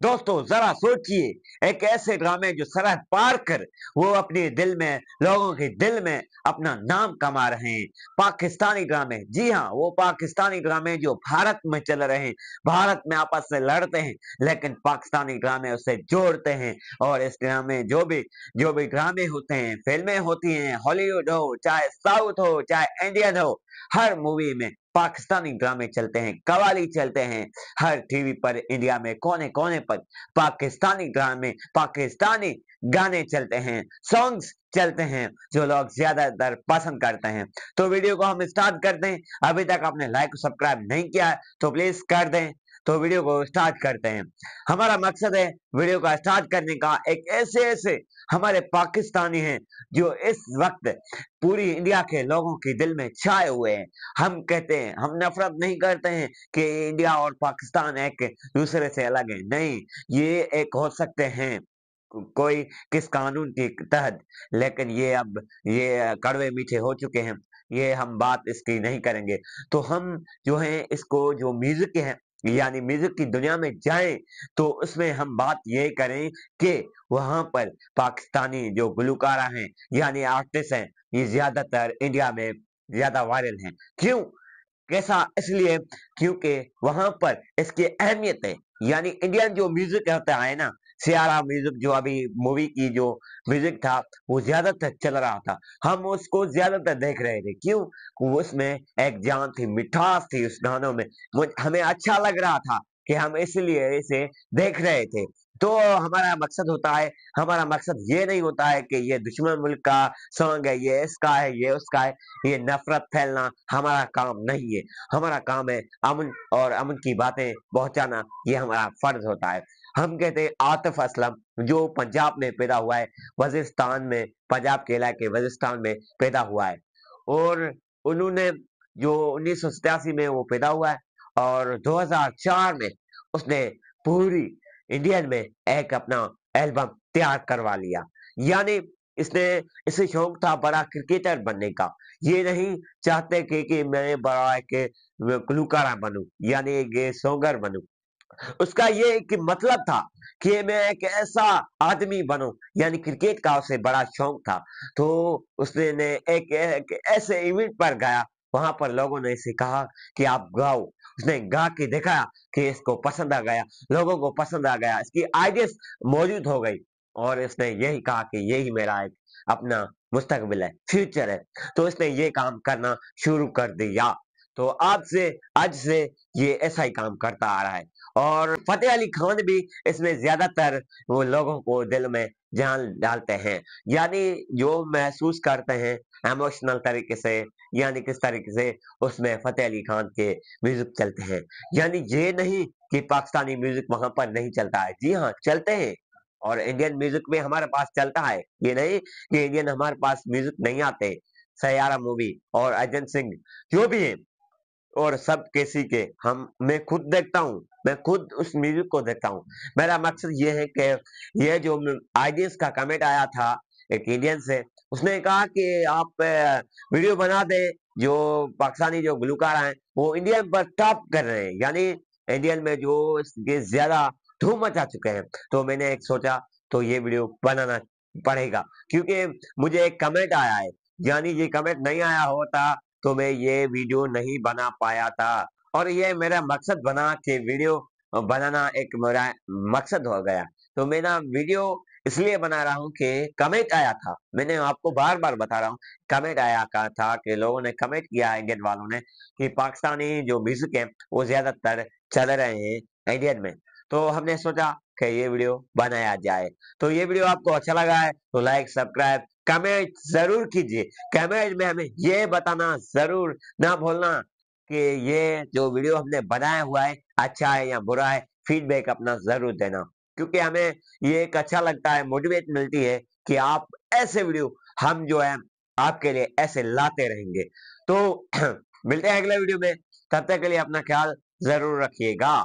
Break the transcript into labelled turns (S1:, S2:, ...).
S1: दोस्तों जरा सोचिए, एक ऐसे ड्रामे जो सरहद पार कर वो अपने दिल में, लोगों के दिल में अपना नाम कमा रहे हैं। पाकिस्तानी ड्रामे, जी हाँ, वो पाकिस्तानी ड्रामे जो भारत में चल रहे हैं, भारत में आपस में लड़ते हैं, लेकिन पाकिस्तानी ड्रामे उसे जोड़ते हैं। और इस ड्रामे जो भी ड्रामे होते हैं, फिल्में होती हैं, हॉलीवुड हो चाहे साउथ हो चाहे इंडियन हो, हर मूवी में पाकिस्तानी ड्रामे चलते हैं, कवाली चलते हैं। हर टीवी पर इंडिया में कोने कोने पर पाकिस्तानी ड्रामे, पाकिस्तानी गाने चलते हैं, सॉन्ग्स चलते हैं जो लोग ज्यादातर पसंद करते हैं। तो वीडियो को हम स्टार्ट करते हैं। अभी तक आपने लाइक और सब्सक्राइब नहीं किया है तो प्लीज कर दें। तो वीडियो को स्टार्ट करते हैं। हमारा मकसद है वीडियो का स्टार्ट करने का, एक ऐसे ऐसे हमारे पाकिस्तानी हैं जो इस वक्त पूरी इंडिया के लोगों के दिल में छाए हुए हैं। हम कहते हैं, हम नफरत नहीं करते हैं कि इंडिया और पाकिस्तान एक दूसरे से अलग है, नहीं, ये एक हो सकते हैं कोई किस कानून के तहत, लेकिन ये कड़वे मीठे हो चुके हैं, ये हम बात इसकी नहीं करेंगे। तो हम जो है इसको, जो म्यूजिक है यानी म्यूजिक की दुनिया में जाएं तो उसमें हम बात ये करें कि वहां पर पाकिस्तानी जो गुलकारा हैं यानी आर्टिस्ट हैं, ये ज्यादातर इंडिया में ज्यादा वायरल हैं। क्यों? कैसा? इसलिए क्योंकि वहां पर इसकी अहमियत है। यानी इंडियन जो म्यूजिक होता है ना, सियारा म्यूजिक, जो अभी मूवी की जो म्यूजिक था वो ज्यादातर चल रहा था, हम उसको ज्यादातर देख रहे थे। क्यों? वो उसमें एक जान थी, मिठास थी उस गानों में, हमें अच्छा लग रहा था कि हम इसलिए इसे देख रहे थे। तो हमारा मकसद होता है, हमारा मकसद ये नहीं होता है कि ये दुश्मन मुल्क का सॉन्ग है, ये इसका है, ये उसका है, ये नफरत फैलना हमारा काम नहीं है। हमारा काम है अमन और अमन की बातें पहुंचाना, ये हमारा फर्ज होता है। हम कहते हैं आतिफ असलम, जो पंजाब में पैदा हुआ है, वजिस्तान में, पंजाब के इलाके वजिस्तान में पैदा हुआ है। और उन्होंने जो 1987 में वो पैदा हुआ है और 2004 में उसने पूरी इंडियन में एक अपना एल्बम तैयार करवा लिया। यानी इसने इसे शौक था बड़ा क्रिकेटर बनने का। ये नहीं चाहते कि मैं बड़ा एक गुलकारा बनूं यानी एक सॉन्गर बनूं। उसका ये एक मतलब था कि मैं एक ऐसा आदमी बनूं, यानी क्रिकेट का उसे बड़ा शौक था। तो उसने एक ऐसे इवेंट पर गया, वहां पर लोगों ने इसे कहा कि आप गाओ। उसने गा के दिखाया कि इसको पसंद आ गया, लोगों को पसंद आ गया, इसकी आइडियाज मौजूद हो गई और इसने यही कहा कि यही मेरा एक अपना मुस्तकबिल है, फ्यूचर है। तो इसने ये काम करना शुरू कर दिया। तो आज से ये ऐसा ही काम करता आ रहा है। और फतेह अली खान भी इसमें ज्यादातर वो लोगों को दिल में जान डालते हैं, यानी जो महसूस करते हैं इमोशनल तरीके से, यानी किस तरीके से उसमें फतेह अली खान के म्यूजिक चलते हैं। यानी ये नहीं कि पाकिस्तानी म्यूजिक वहां पर नहीं चलता है, जी हाँ चलते हैं, और इंडियन म्यूजिक में हमारे पास चलता है। ये नहीं कि इंडियन हमारे पास म्यूजिक नहीं आते। सैयारा मूवी और अजय सिंह जो भी है और सब कैसी के हम मैं खुद देखता हूँ, मैं खुद उस म्यूजिक को देखता हूँ। मेरा मकसद ये है कि ये जो आइडियंस का कमेंट आया था एक इंडियन से, उसने कहा कि आप वीडियो बना दे, जो पाकिस्तानी जो गुलकार हैं वो इंडियन पर टॉप कर रहे हैं, यानी इंडियन में जो इसके ज्यादा धूम मचा चुके हैं। तो मैंने एक सोचा तो ये वीडियो बनाना पड़ेगा, क्योंकि मुझे एक कमेंट आया है, यानी ये कमेंट नहीं आया होता तो मैं ये वीडियो नहीं बना पाया था। और ये मेरा मकसद बना कि वीडियो बनाना एक मेरा मकसद हो गया। तो मैं ना वीडियो इसलिए बना रहा हूँ कि कमेंट आया था, मैंने आपको बार बार बता रहा हूँ, कमेंट आया का था कि लोगों ने कमेंट किया, इंडियन वालों ने, कि पाकिस्तानी जो म्यूजिक है वो ज्यादातर चल रहे हैं इंडियन में। तो हमने सोचा कि ये वीडियो बनाया जाए। तो ये वीडियो आपको अच्छा लगा है तो लाइक सब्सक्राइब कमेंट जरूर कीजिए। कमेंट में हमें ये बताना जरूर ना भूलना कि ये जो वीडियो हमने बनाया हुआ है अच्छा है या बुरा है, फीडबैक अपना जरूर देना, क्योंकि हमें ये एक अच्छा लगता है, मोटिवेट मिलती है कि आप ऐसे वीडियो हम जो है आपके लिए ऐसे लाते रहेंगे। तो मिलते हैं अगले वीडियो में, तब तक के लिए अपना ख्याल जरूर रखिएगा।